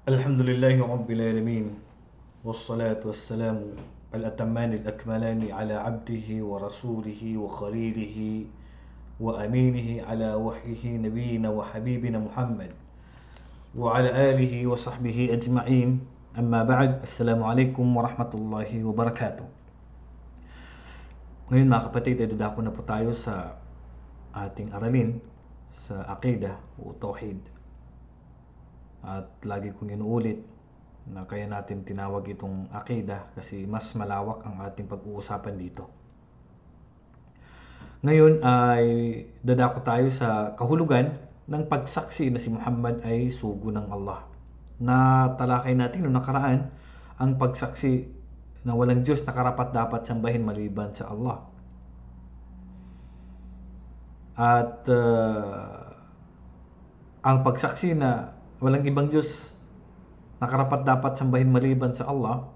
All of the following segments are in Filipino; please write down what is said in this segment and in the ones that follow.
الحمد لله رب العالمين، والصلاة والسلام الأتمان الأكملان على عبده ورسوله وخليله وأمينه على وحيه نبينا وحبيبنا محمد وعلى آله وصحبه أجمعين. أما بعد، السلام عليكم ورحمة الله وبركاته. Ngayon mga kapatid, dadako na po tayo sa ating aralin sa Aqidah o Tauhid. At lagi kong inuulit na kaya natin tinawag itong Aqidah kasi mas malawak ang ating pag-uusapan dito. Ngayon ay dadako tayo sa kahulugan ng pagsaksi na si Muhammad ay sugo ng Allah. Natalakay natin noong nakaraan ang pagsaksi na walang Diyos na karapat-dapat sambahin maliban sa Allah. At ang pagsaksi na walang ibang Diyos na karapat-dapat sambahin maliban sa Allah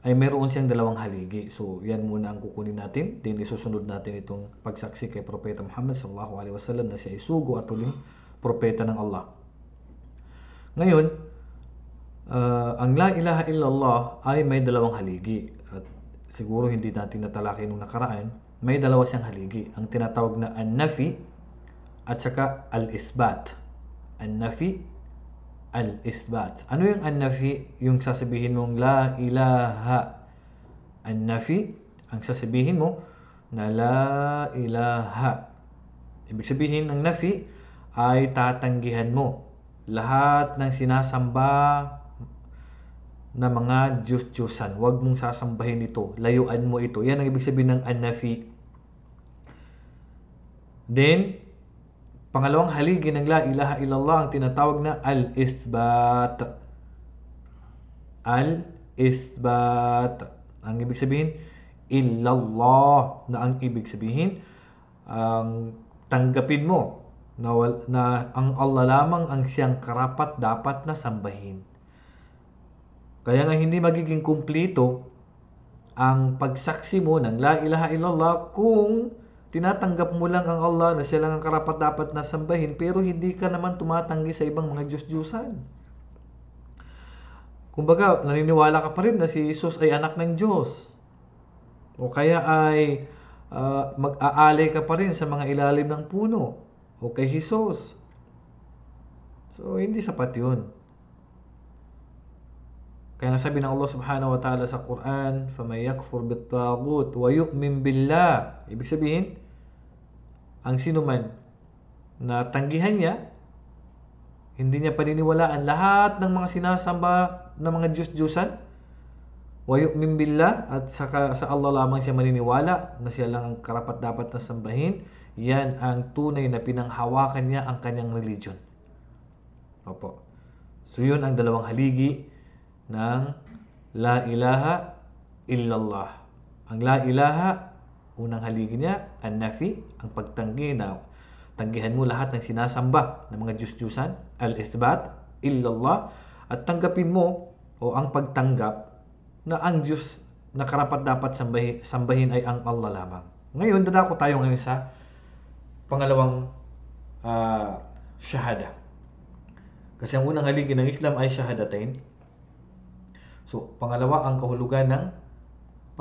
ay mayroon siyang dalawang haligi. So, yan muna ang kukunin natin. Then isusunod natin itong pagsaksi kay Propeta Muhammad sallallahu alaihi wasallam na siya ay sugo at huling propeta ng Allah. Ngayon, ang la ilaha illallah ay may dalawang haligi. At siguro hindi natin natalakay nung nakaraan, may dalawa siyang haligi. Ang tinatawag na an-nafi at saka al-ithbat. An-nafi, al-ithbat. Ano yung an-nafi? Yung sasabihin mong la ilaha. An-nafi, ang sasabihin mo na la ilaha. Ibig sabihin ng nafi ay tatanggihan mo lahat ng sinasamba na mga Diyos-Diyosan. Huwag mong sasambahin ito. Layuan mo ito. Yan ang ibig sabihin ng an-nafi. Then, pangalawang haligi ng la ilaha illallah ang tinatawag na al-ithbat. Al-ithbat. Ang ibig sabihin, illallah. Na ang ibig sabihin, tanggapin mo na ang Allah lamang ang siyang karapat dapat na sambahin. Kaya nga hindi magiging kumplito ang pagsaksi mo ng la ilaha illallah kung tinatanggap mo lang ang Allah na siya lang ang karapat dapat na sambahin pero hindi ka naman tumatanggi sa ibang mga Diyos-Diyusan. Kumbaga, naniniwala ka pa rin na si Jesus ay anak ng Diyos. O kaya ay mag-aalay ka pa rin sa mga ilalim ng puno o kay Jesus. So, hindi sapat yun. Kaya sabi ng Allah subhanahu wa ta'ala sa Quran, فَمَنْ يَكْفُرْ بِالطَّاغُوتِ وَيُؤْمِنْ بِاللَّهِ. Ibig sabihin, ang sino man na tanggihan niya, hindi niya paniniwalaan lahat ng mga sinasamba ng mga Diyos-Diyusan, وَيُؤْمِنْ بِاللَّهِ, at sa Allah lamang siya maniniwala na siya lang ang karapat-dapat na sambahin, yan ang tunay na pinanghawakan niya ang kanyang religion. Opo. So yun ang dalawang haligi ng la ilaha illallah. Ang la ilaha, unang haligi niya, an-nafi, ang pagtanggi na tanggihan mo lahat ng sinasamba ng mga Diyos-Diyusan, al-ithbat, illallah, at tanggapin mo o ang pagtanggap na ang Diyos na karapat-dapat sambahin ay ang Allah lamang. Ngayon, dadako tayo ngayon sa pangalawang shahada. Kasi ang unang haligi ng Islam ay shahadatain. So, pangalawa ang kahulugan ng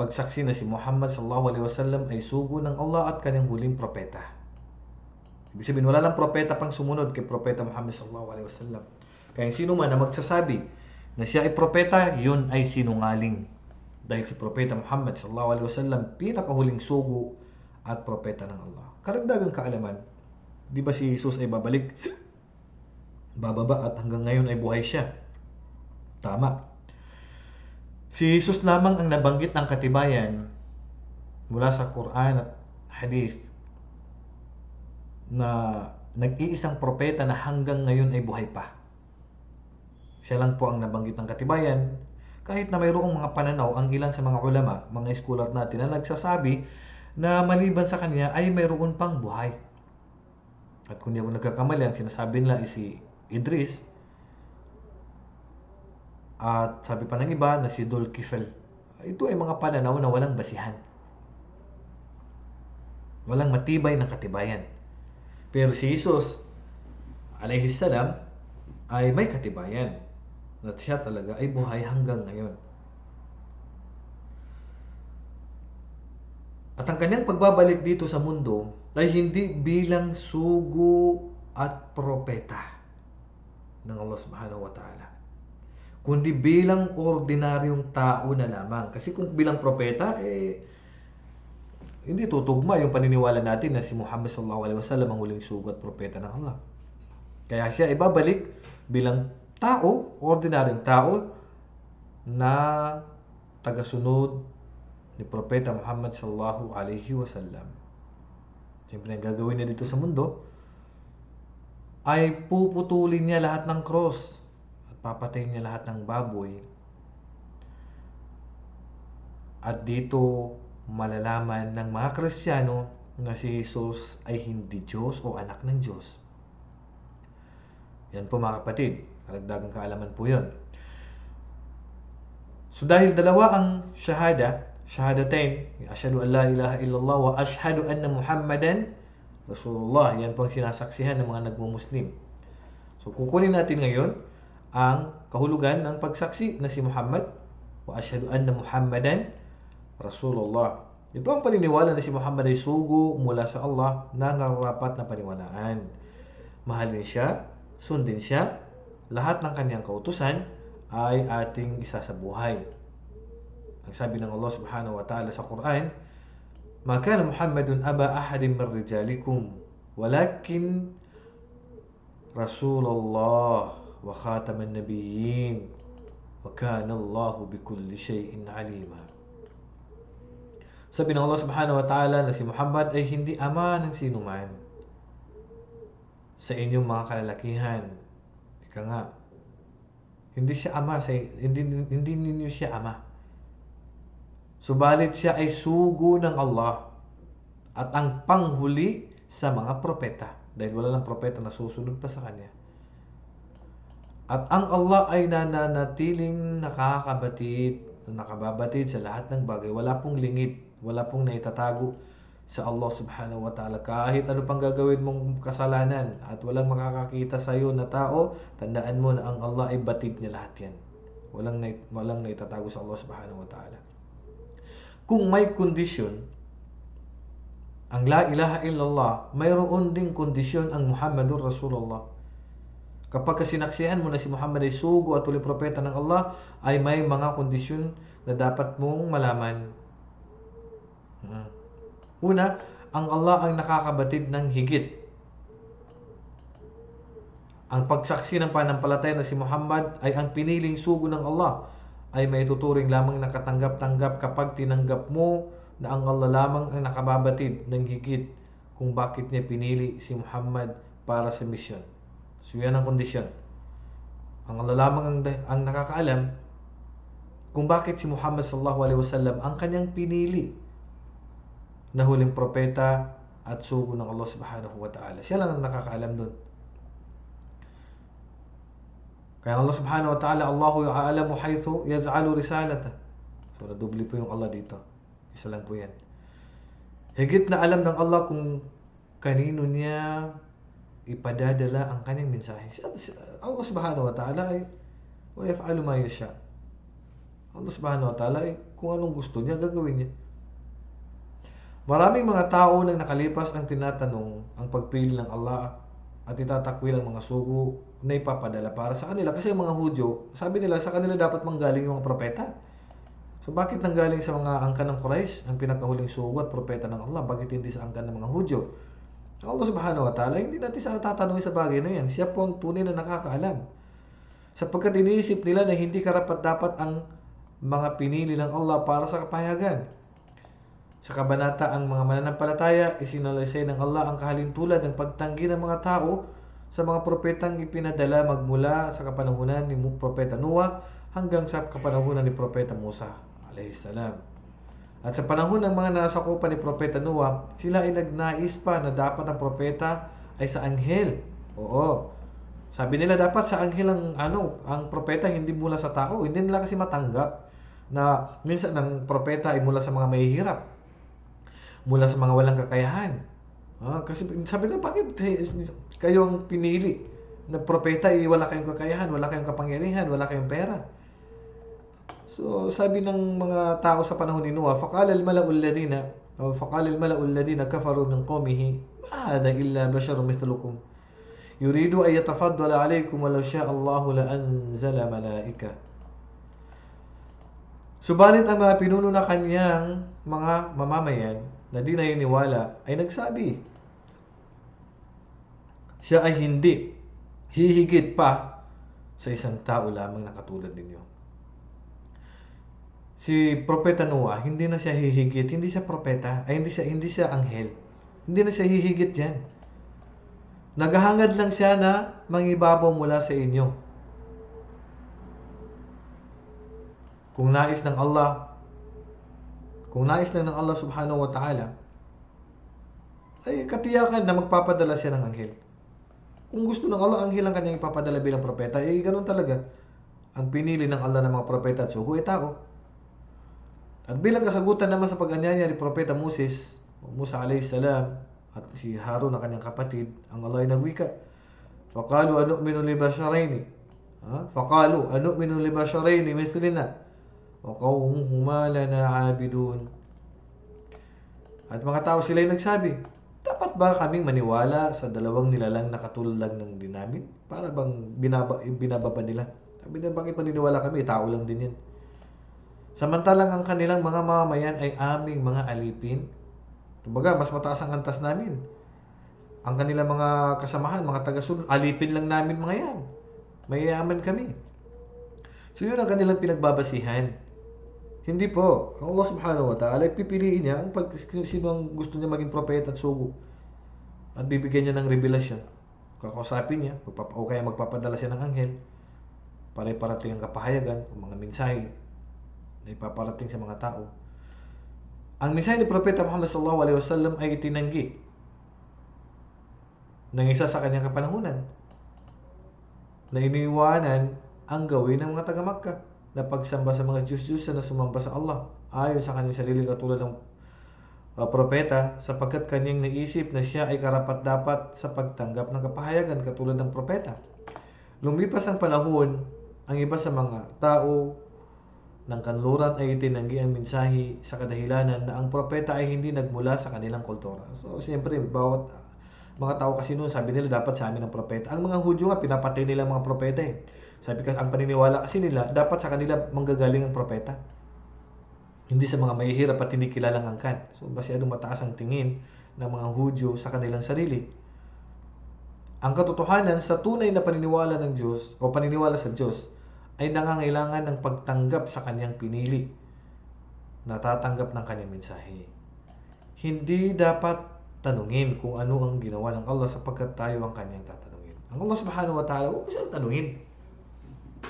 pagsaksi na si Muhammad sallallahu alaihi wasallam ay sugo ng Allah at kanyang huling propeta. Ibig sabihin, wala lang propeta pang sumunod kay Propeta Muhammad sallallahu alaihi wasallam. Kaya sino man na magsasabi na siya ay propeta, yun ay sinungaling. Dahil si Propeta Muhammad sallallahu alaihi wasallam pinakahuling sugo at propeta ng Allah. Karagdagang kaalaman, di ba si Jesus ay babalik, bababa at hanggang ngayon ay buhay siya? Tama. Si Jesus lamang ang nabanggit ng katibayan mula sa Quran at Hadith na nag-iisang propeta na hanggang ngayon ay buhay pa. Siya lang po ang nabanggit ng katibayan, kahit na mayroong mga pananaw ang ilan sa mga ulama, mga scholar natin na nagsasabi na maliban sa kanya ay mayroon pang buhay. At kung di ako nagkakamali, ang sinasabi nila ay si Idris, at sabi pa ng iba na si Dhul-Kifl. Ito ay mga pananaw na walang basihan. Walang matibay na katibayan. Pero si Jesus, alayhi salam, ay may katibayan na siya talaga ay buhay hanggang ngayon. At ang kanyang pagbabalik dito sa mundo ay hindi bilang sugo at propeta ng Allah subhanahu wa ta'ala, kundi bilang ordinaryong tao na lamang. Kasi kung bilang propeta, hindi tutugma yung paniniwala natin na si Muhammad sallallahu alaihi wasallam ang huling sugo at propeta ng Allah. Kaya siya ibabalik bilang tao, ordinaryong tao na tagasunod ni Propeta Muhammad sallallahu alaihi wasallam. Siyempre, ang gagawin niya dito sa mundo ay puputulin niya lahat ng cross at papatayin niya lahat ng baboy. At dito malalaman ng mga Kristiyano na si Jesus ay hindi Diyos o anak ng Diyos. Yan po mga kapatid, karagdagang kaalaman po yun. So dahil dalawa ang shahadatain, asyhadu an la ilaha illallah wa asyhadu anna Muhammadan Rasulullah. Yan po ang sinasaksihan ng mga nagmumuslim. So kukunin natin ngayon ang kahulugan ng pagsaksi na si Muhammad wa asyhadu anna Muhammadan Rasulullah. Ito ang paniniwala na si Muhammad ay sugo mula sa Allah na nararapat na paniwalaan. Mahalin siya, sundin siya, lahat ng kanyang kautusan ay ating isa sa buhay. Ang sabi ng Allah subhanahu wa ta'ala sa Quran, "Ma kana Muhammadun aba ahadin min rijalikum, walakin Rasulullah wa khataman nabiyyin, wa kana Allahu bikulli shay'in alima." Sabi ng Allah subhanahu wa ta'ala na si Muhammad ay hindi ama ng sinuman sa inyong mga kalalakihan. Ika nga, hindi siya ama, hindi ninyo siya ama. Subalit siya ay sugo ng Allah at ang panghuli sa mga propeta, dahil wala lang propeta na susunod pa sa kanya. At ang Allah ay nananatiling nakababatid sa lahat ng bagay. Wala pong lingid, wala pong naitatago sa Allah subhanahu wa ta'ala. Kahit ano pang gagawin mong kasalanan at walang makakakita sa iyo na tao, tandaan mo na ang Allah ay batid niya lahat yan. Walang naitatago sa Allah subhanahu wa ta'ala. Kung may kondisyon ang la ilaha illallah, mayroon ding kondisyon ang Muhammadur Rasulullah. Kapag sinaksihan mo na si Muhammad ay sugo at huling propeta ng Allah, ay may mga kondisyon na dapat mong malaman. Una, ang Allah ang nakakabatid ng higit. Ang pagsaksi ng pananampalataya na si Muhammad ay ang piniling sugo ng Allah ay may tuturing lamang nakatanggap-tanggap kapag tinanggap mo na ang Allah lamang ang nakababatid ng higit kung bakit niya pinili si Muhammad para sa misyon. So yan ang kondisyon. Ang Allah lamang ang nakakaalam kung bakit si Muhammad sallallahu alaihi wasallam ang kanyang pinili na huling propeta at sugo ng Allah subhanahu wa ta'ala. Siya lang ang nakakaalam doon. Kaya Allah subhanahu wa ta'ala, Allahu ya'alamu haythu yaz'alu risalata. So nadubli po yung Allah dito. Isa lang po yan. Higit na alam ng Allah kung kanino niya ipadadala ang kanyang mensahe. Allah subhanahu wa ta'ala ay wa yaf'alu ma yasha. Allah subhanahu wa ta'ala ay kung anong gusto niya, gagawin niya. Maraming mga tao nang nakalipas ang tinatanong ang pagpili ng Allah at itatakwil ang mga sugo na ipapadala para sa kanila. Kasi ang mga Hudyo, sabi nila sa kanila dapat manggaling yung mga propeta. So bakit nanggaling sa mga angkan ng Quraysh ang pinakahuling sugo at propeta ng Allah? Bakit hindi sa angkan ng mga Hudyo? Allah subhanahu wa ta'ala, hindi natin sa tatanungin sa bagay na yan. Siya po ang tunay na nakakaalam. Sapagkat iniisip nila na hindi karapat-dapat ang mga pinili ng Allah para sa kapahayagan. Sa kabanata, ang mga mananampalataya, isinalaysay ng Allah ang kahalintulad ng pagtanggi ng mga tao sa mga propetang ipinadala magmula sa kapanahunan ni Propeta Noah hanggang sa kapanahunan ni Propeta Musa alayhisalam. At sa panahon ng mga nasakupan ni Propeta Noah, sila ay nagnais pa na dapat ang propeta ay sa anghel. Oo. Sabi nila dapat sa anghel ang propeta, hindi mula sa tao. Hindi nila kasi matanggap na minsan ang propeta ay mula sa mga mahihirap, mula sa mga walang kakayahan. Kasi sabi nila, bakit kayo ang pinili na propeta, wala kayong kakayahan, wala kayong kapangyarihan, wala kayong pera. So, sabi ng mga tao sa panahon ni Noah, فَقَالَ الْمَلَأُ الَّذِينَ كَفَرُوا مِنْ قَوْمِهِ مَا هَذَا إِلَّا بَشَرٌ مِثْلُكُمْ يُرِيدُ أَن يَتَفَضَّلَ عَلَيْكُمْ وَلَوْ شَاءَ اللَّهُ لَأَنزَلَ مَلَائِكَةً. Subalit ang mga pinuno na kanyang mga mamamayan na di naniniwala ay nagsabi, siya ay hindi hihigit pa sa isang tao lamang na katulad ninyo. Si Propeta Noah, hindi na siya hihigit, hindi siya propeta, ay hindi siya anghel. Hindi na siya hihigit diyan. Naghahangad lang siya na mangibabaw mula sa inyo. Kung nais lang ng Allah subhanahu wa ta'ala, ay katiyakan na magpapadala siya ng anghel. Kung gusto ng Allah, anghel ang kanyang ipapadala bilang propeta, eh ganun talaga. Ang pinili ng Allah ng mga propeta at sugo ay tao. At bilang kasagutan naman sa pag-anyaya ni Propeta Musa alayhi salam, at si Harun na kanyang kapatid, ang Allah ay nagwika. فَقَالُوا أَنُؤْمِنُ لِبَشَرَيْنِ مِثْلِنَا وَقَوْمُهُمَا لَنَا عَابِدُونَ. At mga tao sila ay nagsabi, dapat ba kaming maniwala sa dalawang nilalang na katulad lang ng din namin? Para bang binababa nila? Sabi na, bakit maniniwala kami? Tao lang din yan. Samantalang ang kanilang mga mamamayan ay aming mga alipin. Kumbaga, mas mataas ang antas namin. Ang kanilang mga kasamahan, mga taga-sunod, alipin lang namin mga yan. Mayayaman kami. So yun ang kanilang pinagbabasihan. Hindi po. Ang Allah subhanahu wa ta'ala, pipiliin niya sino ang gusto niya maging propeta at sugo. At bibigyan niya ng revelasyon. Kakausapin niya, o kaya magpapadala siya ng anghel para iparating ang kapahayagan o mga mensahe na ipaparating sa mga tao. Ang mensahe ni Propeta Muhammad sallallahu alaihi wasallam ay itinanggi ng isa sa kanyang kapanahunan na iniwanan ang gawin ng mga taga-Makkah na pagsamba sa mga Diyos-Diyos na sumamba sa Allah ayon sa kanyang sarili katulad ng propeta, sapagkat kanyang naisip na siya ay karapat-dapat sa pagtanggap ng kapahayagan katulad ng propeta. Lumipas ang panahon, ang iba sa mga tao ng kanluran ay itinanggi ang mensahe sa kadahilanan na ang propeta ay hindi nagmula sa kanilang kultura. So, siyempre, bawat mga tao kasi noon, sabi nila dapat sa amin ang propeta. Ang mga Hudyo nga, pinapatay nila mga propeta eh. Sabi kasi, ang paniniwala kasi nila, dapat sa kanila manggagaling ang propeta. Hindi sa mga mahihirap at hindi kilalang angkan. So, masyadong mataas ang tingin ng mga Hudyo sa kanilang sarili. Ang katotohanan sa tunay na paniniwala ng Diyos o paniniwala sa Diyos ay nangangailangan ng pagtanggap sa kanyang pinili, natatanggap ng kanyang mensahe. Hindi dapat tanungin kung ano ang ginawa ng Allah sapagkat tayo ang kanyang tatanungin. Ang Allah subhanahu wa ta'ala, huwag mo siyang tanungin.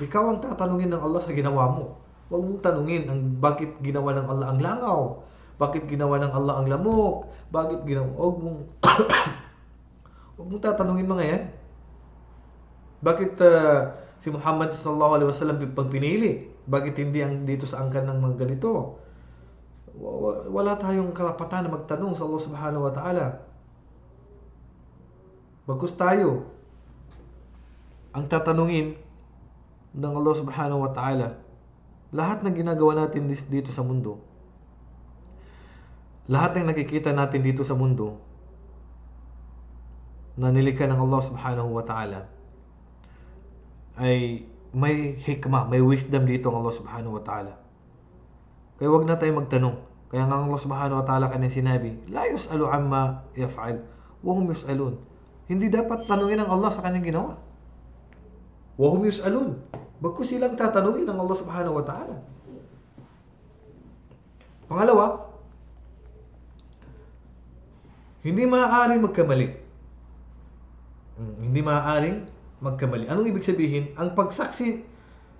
Ikaw ang tatanungin ng Allah sa ginawa mo. Huwag mong tanungin ang bakit ginawa ng Allah ang langaw, bakit ginawa ng Allah ang lamok, bakit ginawa, huwag mong tatanungin mga yan. Bakit si Muhammad sallallahu alaihi wasallam pagpinili? Bakit hindi ang dito sa angkan ng mga ganito? Wala tayong karapatan na magtanong sa Allah subhanahu wa ta'ala. Bagkus tayo ang tatanungin ng Allah subhanahu wa ta'ala. Lahat ng ginagawa natin dito sa mundo, lahat ng nakikita natin dito sa mundo na nilikha ng Allah subhanahu wa ta'ala ay may hikmah, may wisdom dito ang Allah subhanahu wa ta'ala. Kaya wag na tayo magtanong. Kaya nga Allah subhanahu wa ta'ala kanyang sinabi, la yus'alu amma yaf'al wa hum yus'alun. Hindi dapat tanungin ng Allah sa kanyang ginawa. Wa hum yus'alun. Bagkus silang tatanungin ng Allah subhanahu wa ta'ala. Pangalawa, hindi maaaring magkamali. Hindi maaaring magkamali. Anong ibig sabihin? Ang pagsaksi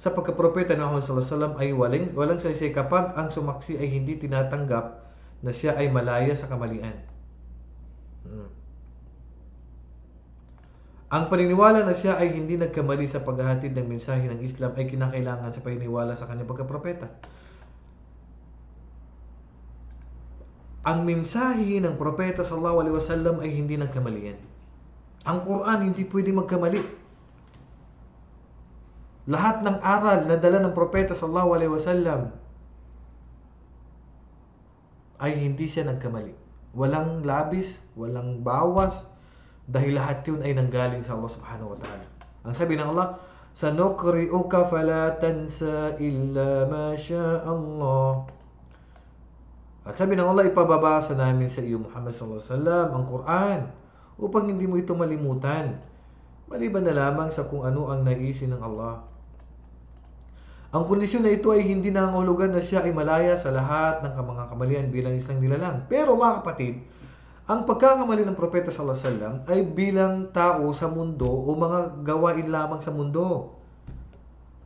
sa pagkapropeta ng Muhammad sallallahu alaihi wasallam ay walang saysay kapag ang sumaksi ay hindi tinatanggap na siya ay malaya sa kamalian. Ang paniniwala na siya ay hindi nagkamali sa paghahatid ng mensahe ng Islam ay kinakailangan sa paniniwala sa kanyang pagkapropeta. Ang mensahe ng propeta sallallahu alaihi wasallam ay hindi nagkamalian. Ang Quran hindi pwede magkamali. Lahat ng aral na dala ng propeta sallallahu alaihi wasallam ay hindi siya nagkamali. Walang labis, walang bawas, dahil lahat yun ay nanggaling sa Allah subhanahu wa ta'ala. Ang sabi ng Allah, "Sanuqri'uka fala tansa illa ma sha Allah." At sabi ng Allah, ipababasa namin sa iyo Muhammad sallallahu alaihi wasallam ang Quran upang hindi mo ito malimutan, maliban na lamang sa kung ano ang naisin ng Allah. Ang kondisyon na ito ay hindi nangangahulugan na siya ay malaya sa lahat ng mga kamalian bilang isang nilalang. Pero mga kapatid, ang pagkakamali ng propeta sallallahu alaihi wasallam ay bilang tao sa mundo o mga gawain lamang sa mundo.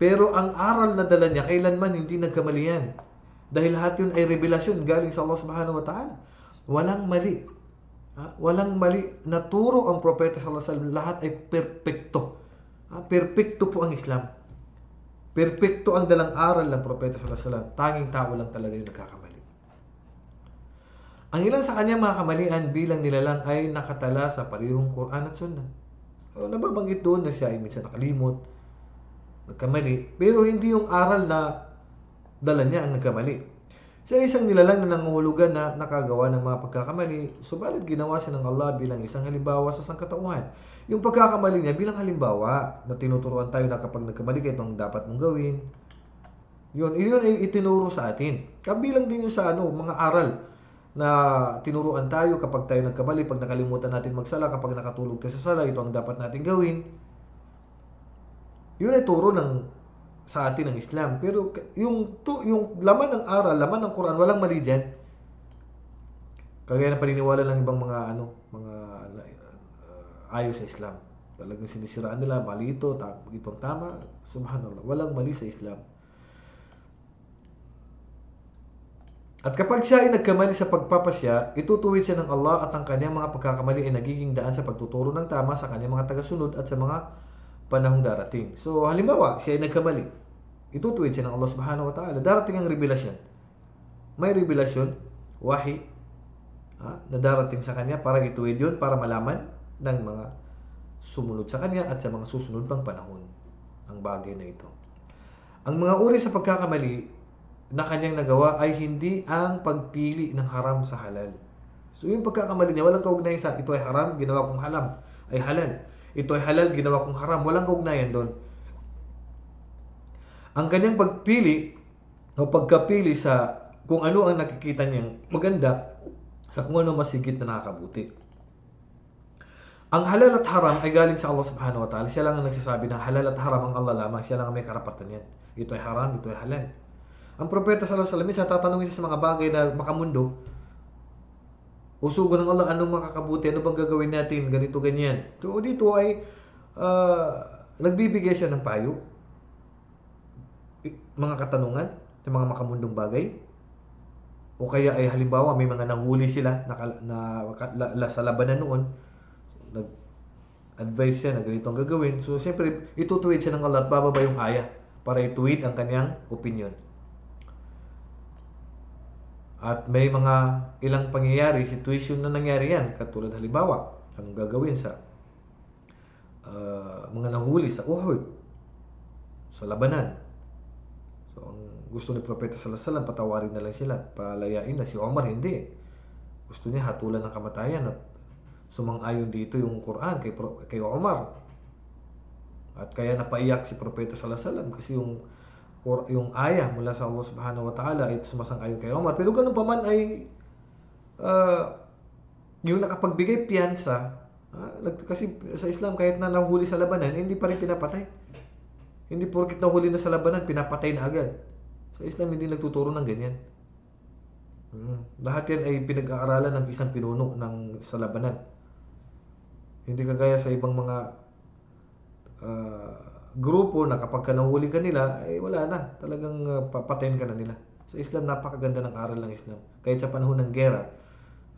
Pero ang aral na dala niya kailanman hindi nagkamali yan. Dahil lahat yun ay revelasyon galing sa Allah subhanahu wa ta'ala. Walang mali. Walang mali na turo ang propeta sallallahu alaihi wasallam. Lahat ay perpekto. Perpekto po ang Islam. Perpekto ang dalang aral ng propeta sallallahu alaihi wasallam. Tanging tao lang talaga yung nagkakamali. Ang ilan sa kanyang mga kamalian bilang nilalang ay nakatala sa parehong Quran at Sunnah. So, nababanggit doon na siya ay minsan nakalimot, nagkamali, pero hindi yung aral na dala niya ang nagkamali. Siya isang nilalang na nangungulugan na nakagawa ng mga pagkakamali, subalit ginawa siya ng Allah bilang isang halimbawa sa sangkatauhan. Yung pagkakamali niya bilang halimbawa na tinuturuan tayo na kapag nagkamali ka, ito ang dapat mong gawin. Yun ay itinuro sa atin. Kabilang din yung sa mga aral na tinuruan tayo kapag tayo nagkamali, pag nakalimutan natin magsala, kapag nakatulog tayo sa sala, ito ang dapat natin gawin. Yun ay turo sa atin ng Islam. Pero yung laman ng aral, laman ng Quran, walang mali diyan. Kagaya na paniniwala ng ibang mga ayaw sa Islam. Talagang sinisiraan nila, mali ito ang tama. Subhanallah, walang mali sa Islam. At kapag siya ay nagkamali sa pagpapasya, itutuwid siya ng Allah at ang kanyang mga pagkakamali ay nagiging daan sa pagtuturo ng tama sa kanyang mga tagasunod at sa mga panahong darating. So, halimbawa, siya ay nagkamali. Itutuwid siya ng Allah subhanahu wa ta'ala. Darating ang revelasyon. May revelasyon, wahi, na darating sa kanya para ituwid yun, para malaman ng mga sumunod sa kanya at sa mga susunod pang panahon ang bagay na ito. Ang mga uri sa pagkakamali na kanyang nagawa ay hindi ang pagpili ng haram sa halal. So, yung pagkakamali niya, walang kaugnayan sa ito ay haram, ginawa kong halal. Ito ay halal, ginawa kong haram. Walang kaugnayan doon. Ang kanyang pagpili o pagkapili sa kung ano ang nakikita niyang maganda sa kung ano masigit na nakakabuti. Ang halal at haram ay galing sa Allah subhanahu wa ta'ala. Siya lang ang nagsasabi ng halal at haram ang Allah lamang. Siya lang ang may karapatan yan. Ito ay haram, ito ay halal. Ang propeta sallallahu alaihi wasallam, isa tatanungin siya sa mga bagay na makamundo. Usugo ng Allah, anong makakabuti? Ano bang gagawin natin? Ganito, ganyan. So, dito ay nagbibigay siya ng payo. Mga katanungan sa mga makamundong bagay. O kaya ay halimbawa may mga nahuli sila sa labanan noon. Nag-advise siya na ganito ang gagawin. So, siyempre, itutuwid siya ng Allah at bababa yung ayah para ituwid ang kanyang opinion. At may mga ilang pangyayari, situation na nangyari yan. Katulad halimbawa, anong gagawin sa mga nahuli sa Uhud, sa labanan. So, ang gusto ni Propeta sallallahu alaihi wasallam, patawarin na lang sila, palayain na. Si Omar hindi. Gusto niya hatulan ng kamatayan at sumang-ayon dito yung Quran kay Omar. At kaya napaiyak si Propeta sallallahu alaihi wasallam kasi yung ayah mula sa Allah subhanahu wa ta'ala ay sumasang-ayon kay Omar. Pero ganun pa man ay yung nakapagbigay piyansa, kasi sa Islam kahit na nahuli sa labanan, hindi pa rin pinapatay. Hindi porkit nahuli na sa labanan, pinapatay na agad. Sa Islam hindi nagtuturo ng ganyan. Lahat yan ay pinag-aaralan ng isang pinuno sa labanan. Hindi kagaya sa ibang mga grupo na kapag ka nahuli ka nila, ay wala na. Talagang papatayin ka na nila. Sa Islam, napakaganda ng aral ng Islam. Kahit sa panahon ng gera,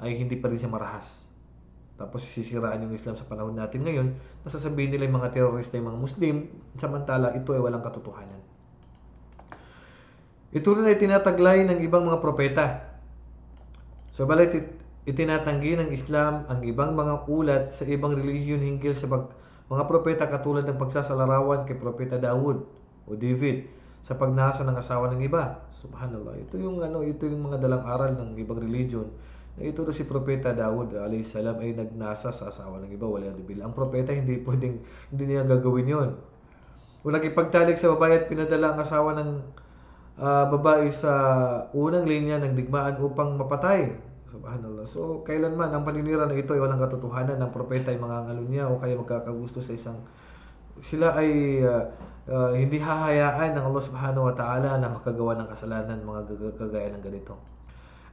ay hindi pa rin siya marahas. Tapos sisiraan yung Islam sa panahon natin ngayon, nasasabihin nila yung mga terorista, yung mga Muslim, samantala ito ay walang katotohanan. Ito rin ay tinataglay ng ibang mga propeta. So, balit itinatanggi ng Islam ang ibang mga ulat sa ibang relihiyon hinggil sa mga propeta katulad ng pagsasalarawan kay Propeta Daud. o David sa pagnasa ng asawa ng iba. Subhanallah. Ito yung mga dalang aral ng ibang religion. Na ito si Propeta Dawud alayhi salam ay nagnasa sa asawa ng iba, wala nabil. Ang propeta hindi niya gagawin 'yon. O nakipagtalik sa babae at pinadala ang asawa ng babae sa unang linya ng digmaan upang mapatay. Subhanallah. So, kailanman ang paninira na ito ay walang katotohanan. Ang propeta ay mangangalo niya o kaya magkakagusto sa isang sila ay hindi hahayaan ng Allah Subhanahu wa Ta'ala na makagawa ng kasalanan, mga kagaya ng ganito.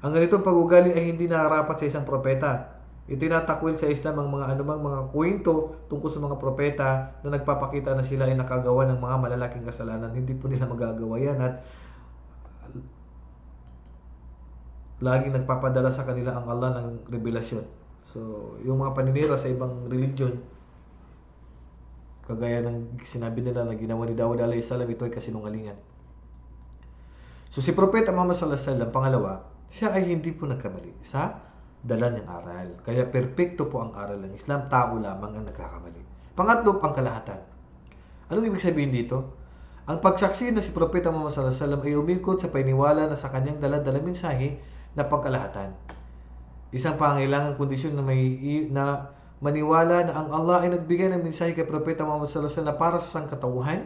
Ang ganitong pag-ugali ay hindi nararapat sa isang propeta. Itinatakwil sa Islam ang mga anumang mga kwento tungkol sa mga propeta na nagpapakita na sila ay nakagawa ng mga malalaking kasalanan. Hindi po nila magagawa yan at laging nagpapadala sa kanila ang Allah ng revelasyon. So, yung mga paninira sa ibang religion, kagaya ng sinabi nila na ginawa ni Dawud alayhi salam, ito ay kasinungalingan. So si Propeta Muhammad sallallahu alaihi wasallam, pangalawa, siya ay hindi po nagkamali sa dala ng aral. Kaya perpekto po ang aral ng Islam, tao lamang ang nagkakamali. Pangatlo, pangkalahatan. Anong ibig sabihin dito? Ang pagsaksi na si Propeta Muhammad sallallahu alaihi wasallam ay umikot sa paniniwala na sa kanyang dala-dala mensahe na pangkalahatan. Isang pangailangang kondisyon na maniwala na ang Allah ay nagbigay ng mensahe kay Propeta Muhammad sallallahu alaihi wasallam na para sa sangkatauhan.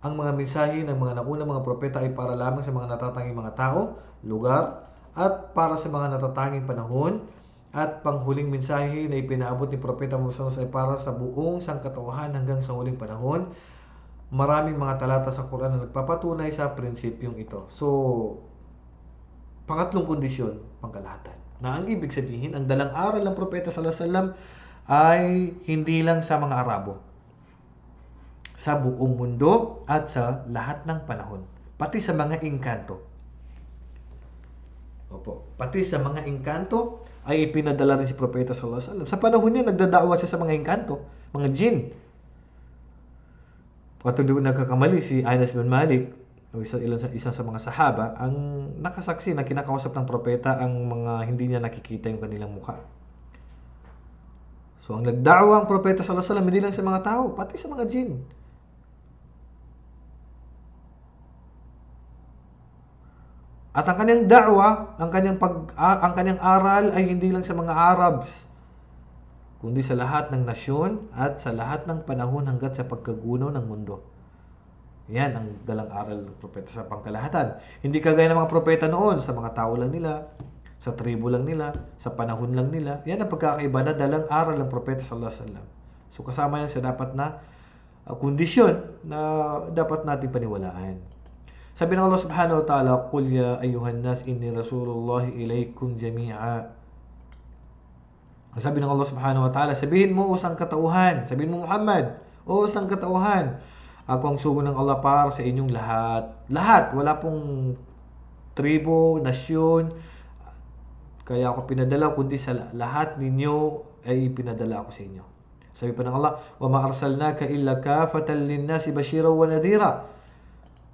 Ang mga mensahe ng mga naunang mga propeta ay para lamang sa mga natatanging mga tao, lugar, at para sa mga natatanging panahon. At panghuling mensahe na ipinaabot ni Propeta Muhammad sallallahu alaihi wasallam ay para sa buong sangkatauhan hanggang sa huling panahon. Maraming mga talata sa Quran na nagpapatunay sa prinsipyong ito. So, pangatlong kondisyon, pangkalahatan. Na ang ibig sabihin, ang dalang aral ng Propeta sallallahu alaihi wasallam ay hindi lang sa mga Arabo, sa buong mundo at sa lahat ng panahon, pati sa mga engkanto. Opo, pati sa mga engkanto ay ipinadala rin si Propeta sallallahu alaihi wasallam. Sa panahon niya, nagdadawa siya sa mga engkanto, mga jinn. Patuloy nagkakamali si Anas bin Malik, o isa sa mga sahaba, ang nakasaksi na kinakausap ng propeta ang mga hindi niya nakikita yung kanilang mukha. So, ang nagda'wa ang propeta sallallahu alaihi wasallam hindi lang sa mga tao, pati sa mga jinn. At ang kanyang da'wa, ang kanyang aral ay hindi lang sa mga Arabs, kundi sa lahat ng nasyon at sa lahat ng panahon hanggat sa pagkagunaw ng mundo. Yan ang dalang aral ng propeta sa pangkalahatan. Hindi kagaya ng mga propeta noon, sa mga tao lang nila, sa tribo lang nila, sa panahon lang nila. Yan ang pagkakaiba na dalang aral ng propeta sallallahu alaihi wasallam. So kasama yan sa dapat na kondisyon na dapat natin paniwalaan. Sabi ng Allah Subhanahu wa Ta'ala, "Qul ya ayyuhan nas inni rasulullah ilaykum jami'a." Sabi ng Allah Subhanahu wa Ta'ala, sabihin mo, o sangkatauhan, sabihin mo Muhammad, o sangkatauhan, ako ang sugo ng Allah para sa inyong lahat. Lahat, wala pong tribo, nasyon, kaya ako pinadala, kundi sa lahat ninyo ay pinadala ako sa inyo. Sabi pa ng Allah, "Wa ma arsalnaka illa kafatan lin-nasi bashiran wa nadhira."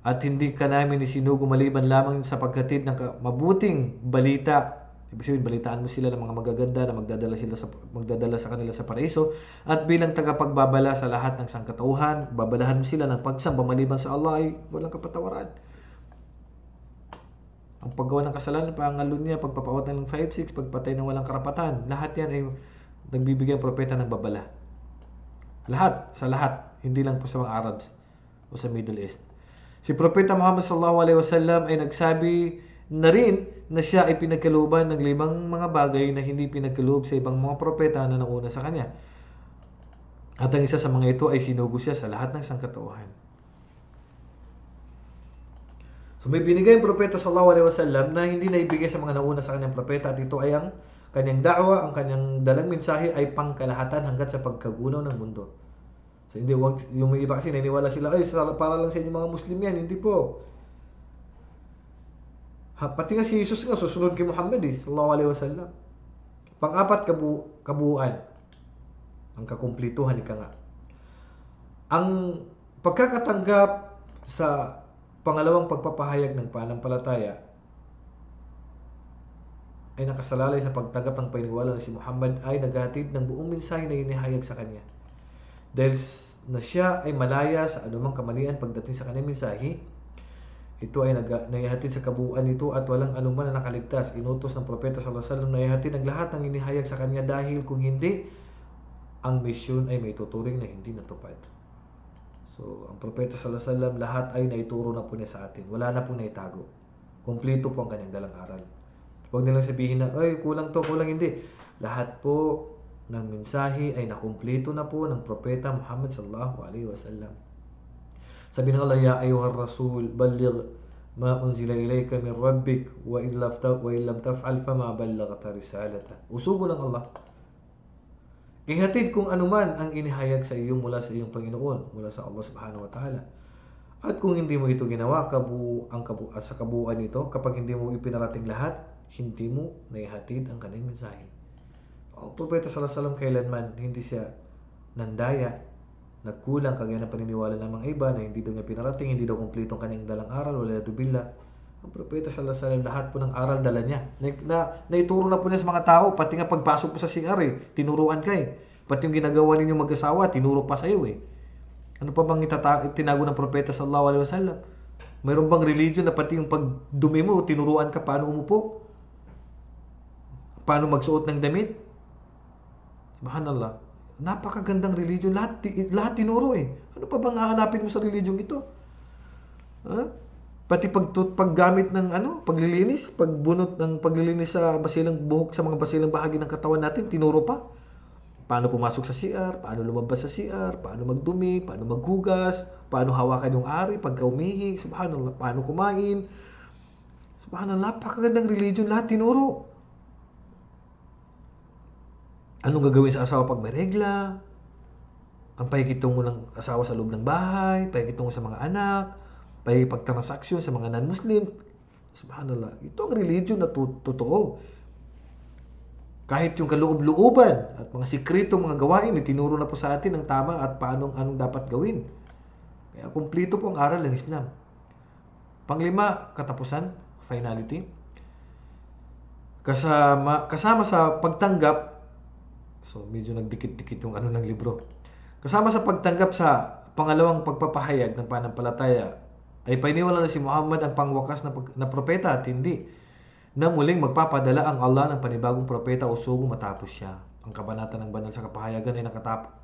At hindi ka namin isinugo maliban lamang sa paghatid ng mabuting balita. Ibig sabihin, balitaan mo sila ng mga magaganda na magdadala sa kanila sa paraiso. At bilang tagapagbabala sa lahat ng sangkatauhan, babalahan mo sila ng pagsamba maliban sa Allah ay walang kapatawaran. Ang paggawa ng kasalanan, pangalun niya, pagpapawat ng 5-6, pagpatay ng walang karapatan, lahat yan ay nagbibigay ang propeta ng babala. Lahat, sa lahat, hindi lang po sa mga Arabs o sa Middle East. Si Propeta Muhammad sallallahu alaihi wasallam ay nagsabi na rin na siya ay pinagkalooban ng 5 mga bagay na hindi pinagkaloob sa ibang mga propeta na nauna sa kanya. At ang isa sa mga ito ay sinugo siya sa lahat ng sangkatauhan. So may binigay ang propeta sallallahu alaihi wasallam na hindi naibigay sa mga nauna sa kanyang propeta, at ito ay ang kanyang da'wa, ang kanyang dalang mensahe ay pangkalahatan hanggat sa pagkagunaw ng mundo. So hindi, yung iba kasi naniniwala sila, ay para lang sa inyo mga Muslim yan. Hindi po. Pati nga si Jesus nga susunod kay Muhammad sallallahu alaihi wasallam. Pang-apat, kabuuan. Ang kakumplituhan, ika nga. Ang pagkakatanggap sa pangalawang pagpapahayag ng pananampalataya ay nakasalalay sa pagtanggap ng paniniwala na si Muhammad ay naghatid ng buong mensahe na inihayag sa kanya. Dahil na siya ay malaya sa anumang kamalian pagdating sa kanyang mensahe, ito ay naihatid sa kabuuan nito at walang anuman na nakaligtas. Inutos ng propeta sallallahu alaihi wasallam na ihatid ang lahat ng inihayag sa kanya dahil kung hindi, ang misyon ay may tuturing na hindi natupad. So, ang propeta sallallahu alaihi wasallam, lahat ay naituro na po niya sa atin. Wala na pong naitago. Kumpleto po ang kanyang dalang aral. Huwag nilang sabihin na, ay, kulang to, kulang hindi. Lahat po ng mensahe ay nakumpleto na po ng propeta Muhammad sallallahu alaihi wasallam. Sabi ng Allah, ya ayuhar rasul, balligh ma unzila ilayka min rabbik wa in lam taf'al fama ballaghta risalata. Usugo ng Allah. Ihatid kung anuman ang inihayag sa iyo mula sa iyong Panginoon, mula sa Allah subhanahu wa ta'ala. At kung hindi mo ito ginawa, sa kabuuan nito, kapag hindi mo ipinarating lahat, hindi mo naihatid ang kanyang mensahe. Ang propeta sallallahu alaihi wasallam kailanman hindi siya nandaya, nagkulang kagaya ng paniniwala ng mga iba na hindi daw niya pinarating, hindi daw kumpleto ang kanyang dalang aral, wala dubila. Ang propeta sallallahu alaihi wasallam, lahat po ng aral dala niya. Naituro na po niya sa mga tao, pati nga pagpasok po sa CR, tinuruan ka eh. Pati yung ginagawa ninyo mag-asawa, tinuro pa sa iyo eh. Ano pa bang tinago ng propeta sallallahu alaihi wasallam? Mayroon bang religion na pati yung pagdumi mo, tinuruan ka paano umupo? Paano magsuot ng damit? Subhanallah. Napakagandang religion. Lahat tinuro eh. Ano pa bang hahanapin mo sa religion ito? Ha? Pati paggamit ng paglilinis, paglilinis sa basilang buhok, sa mga basilang bahagi ng katawan natin, tinuro pa. Paano pumasok sa CR, paano lumabas sa CR, paano magdumi, paano maghugas, paano hawakan yung ari pagka umihi, subhanallah, paano kumain. Subhanallah, napakagandang religion, lahat tinuro. Anong gagawin sa asawa pag may regla? Ang pakikitungo ng asawa sa loob ng bahay, pakikitungo sa mga anak, pagtransaksyon sa mga non-Muslim. Subhanallah, ito ang religion na totoo. Kahit yung kaloob-looban at mga sikreto, mga gawain, itinuro na po sa atin ang tama at anong dapat gawin. Kaya kumpleto po ang aral ng Islam. Panglima, katapusan, finality. Kasama sa pagtanggap, so medyo nagdikit-dikit yung ng libro. Kasama sa pagtanggap sa pangalawang pagpapahayag ng panampalataya ay painiwala na si Muhammad ang pangwakas na propeta at hindi na muling magpapadala ang Allah ng panibagong propeta o sugo matapos siya. Ang kabanata ng banal sa kapahayagan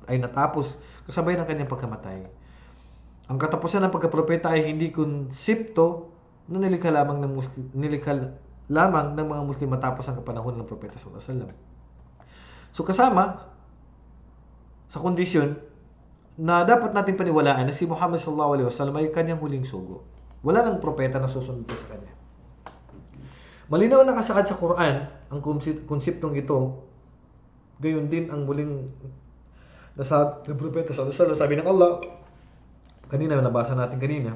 ay natapos kasabay ng kanyang pagkamatay. Ang katapusan ng pagkapropeta ay hindi konsepto na nilikha lamang ng mga Muslim matapos ang kapanahon ng propeta sallallahu alaihi wasallam. So kasama sa kondisyon na dapat natin paniwalaan na si Muhammad sallallahu alaihi wasallam ay kanyang huling sugo. Wala nang propeta na susunod pa sa kanya. Malinaw na nakasaad sa Quran ang konseptong ito. Gayon din ang muling nasabi ng propeta sallallahu alaihi wasallam. Sabi ng Allah, kanina nabasa natin kanina,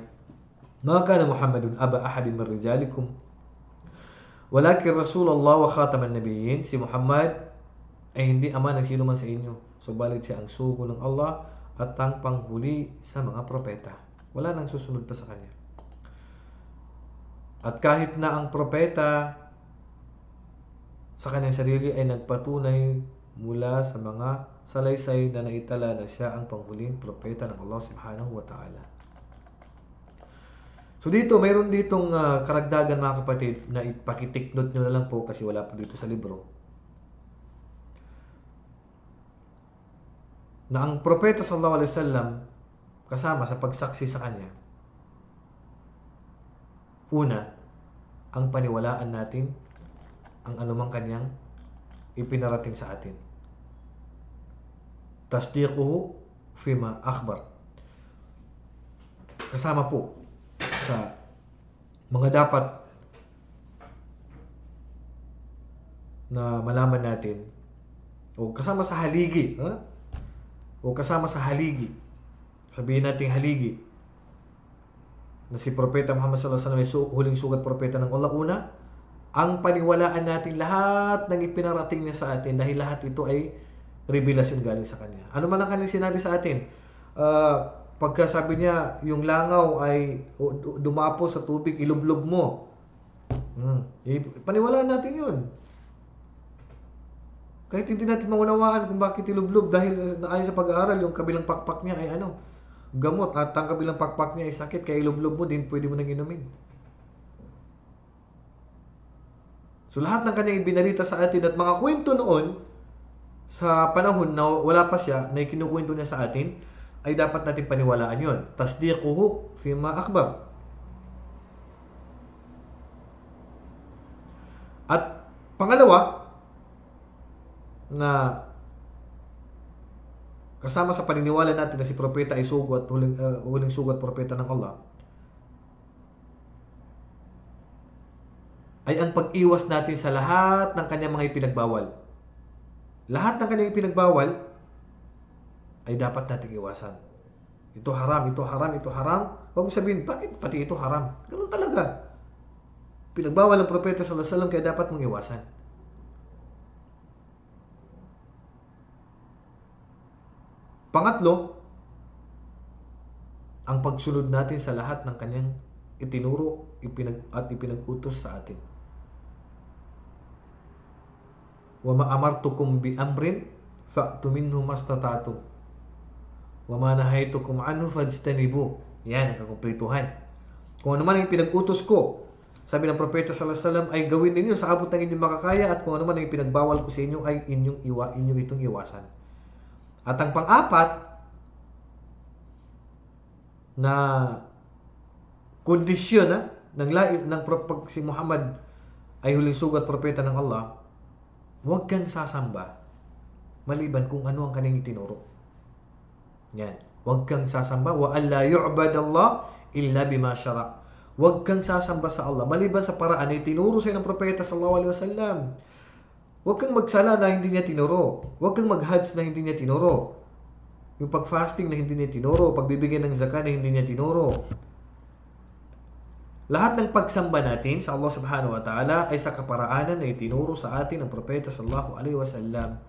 "Ma kana Muhammadun aba ahadin min rijalikum, walakin Rasulullah wa khataman nabiyyin." Si Muhammad ay hindi ama ng sino man sa inyo, subalit siya ang sugo ng Allah at ang panghuli sa mga propeta. Wala nang susunod pa sa kanya. At kahit na ang propeta sa kanyang sarili ay nagpatunay mula sa mga salaysay na naitala na siya ang panghuling propeta ng Allah subhanahu wa ta'ala. So dito, mayroon ditong karagdagan mga kapatid na ipakitiknot nyo na lang po kasi wala po dito sa libro. Na ang propeta sallallahu alaihi wasallam kasama sa pagsaksi sa kanya. Una, ang paniwalaan natin ang anumang kanyang ipinarating sa atin. Tasdiquhu fima akhbar. Kasama po sa mga dapat na malaman natin o kasama sa haligi, o kasama sa haligi, sabihin natin haligi, na si Propeta Muhammad sallallahu alaihi wasallam ay huling sugat propeta ng Allah. Una, ang paniwalaan natin lahat ng ipinarating niya sa atin dahil lahat ito ay revelasyon galing sa kanya. Ano man ang kanyang sinabi sa atin, pagka sabi niya yung langaw ay dumapo sa tubig, ilublob mo, paniwalaan natin yun. Kahit hindi natin maunawaan kung bakit ilublob dahil ayon sa pag-aaral, yung kabilang pakpak niya ay gamot at ang kabilang pakpak niya ay sakit, kaya ilublob mo din, pwede mo nang inumin. So lahat ng kanyang ibinalita sa atin at mga kwento noon, sa panahon na wala pa siya, na ikinukwento niya sa atin, ay dapat natin paniwalaan yon. Tasdiquhu fima akhbar. At pangalawa, na kasama sa paniniwala natin na si propeta ay sugo at huling sugo at propeta ng Allah, ay ang pag-iwas natin sa lahat ng kanyang mga ipinagbawal. Lahat ng kanyang ipinagbawal ay dapat nating iwasan. Ito haram, ito haram, ito haram. Huwag mo sabihin, bakit pati ito haram? Ganun talaga. Pinagbawal ng propeta sallallahu alaihi wasallam, kaya dapat mong iwasan. Pangatlo, ang pagsunod natin sa lahat ng kanyang itinuro at ipinag-utos sa atin. Wa ma amartukum bi amrin fa'tu minhu mastata'tum. Wa ma nahaytukum anhu fajtanibu. Yan ang kakumpletuhan. Kung ano man ang pinag-utos ko, sabi ng propeta sallallahu alaihi wasallam, ay gawin ninyo sa abot ng inyong makakaya, at kung ano man ang pinagbawal ko sa inyo ay inyong itong iwasan. At ang pang-apat na kondisyon ng pag si Muhammad ay huling sugo at propeta ng Allah, huwag kang sasamba maliban kung ano ang kanyang itinuro. Yan. Huwag kang sasamba. Wa an la yu'badallah illa bima syara'. Huwag kang sasamba sa Allah maliban sa paraan na itinuro sa ng propeta sallallahu alaihi wasallam. Huwag kang magsala na hindi niya tinuro. Huwag kang mag-hajj na hindi niya tinuro. Yung pag-fasting na hindi niya tinuro. Pagbibigay ng zakah na hindi niya tinuro. Lahat ng pagsamba natin sa Allah subhanahu wa ta'ala ay sa kaparaanan na itinuro sa atin ng propeta sallallahu alaihi wasallam.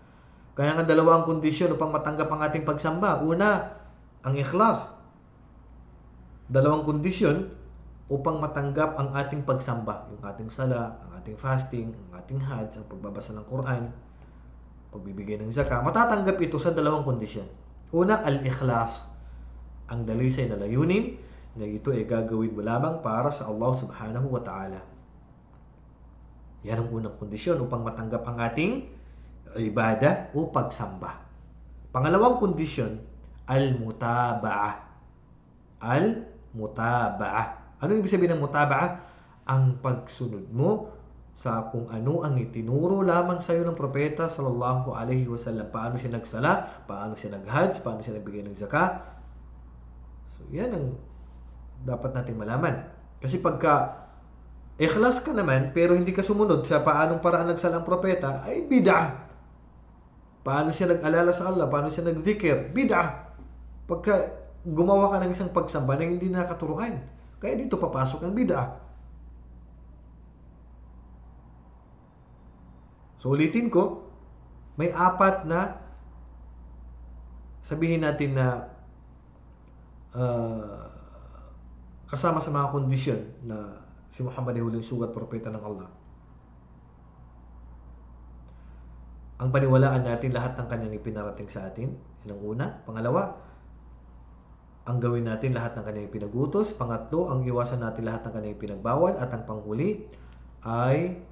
Kaya nga dalawang kondisyon upang matanggap ang ating pagsamba. Una, ang ikhlas. Dalawang kondisyon upang matanggap ang ating pagsamba. Yung ating sala, ang ating fasting, ang ating hajj, ang pagbabasa ng Quran, pagbibigay ng zakah. Matatanggap ito sa dalawang kondisyon. Una, al-ikhlas. Ang dalisay na layunin na ito ay gagawin mo lamang para sa Allah subhanahu wa ta'ala. Yan ang unang kondisyon upang matanggap ang ating ibadah o pagsamba. Pangalawang kondisyon, al-mutaba'ah. Al-mutaba'ah. Ano ibig sabihin ng mutaba'ah? Ang pagsunod mo sa kung ano ang itinuro lamang sa iyo ng propeta sallallahu alaihi wasallam. Paano siya nagsala, paano siya nag-hajj, paano siya nagbigay ng zakah. So, yan ang dapat nating malaman. Kasi pagka ikhlas ka naman, pero hindi ka sumunod sa paanong paraan nagsala ang propeta, ay bid'ah. Paano siya nag-alala sa Allah, paano siya nag-dhikr, bid'ah. Pagka gumawa ka ng isang pagsamba na hindi nakaturuan, kaya dito papasok ang bid'ah. So ulitin ko, may apat na sabihin natin na kasama sa mga kondisyon na si Muhammad ay huling sugo at propeta ng Allah. Ang paniwalaan natin lahat ng kanyang ipinarating sa atin. Yan ang una. Pangalawa, ang gawin natin lahat ng kanyang ipinagutos. Pangatlo, ang iwasan natin lahat ng kanyang ipinagbawal. At ang panghuli ay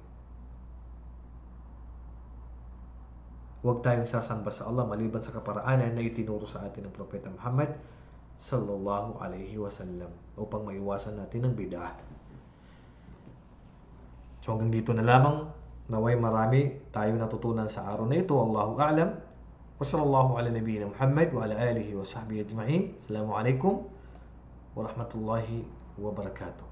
huwag tayong sasamba sa Allah maliban sa kaparaanan na itinuro sa atin ng propeta Muhammad sallallahu alaihi wasallam upang maiwasan natin ang bid'ah. So hanggang dito na lamang. Naway marami tayo natutunan sa araw na ito. Allahu a'lam. Wa sallallahu ala nabiyyina Muhammad wa ala alihi wa sahbihi ajma'in. Assalamu alaikum wa rahmatullahi wa barakatuh.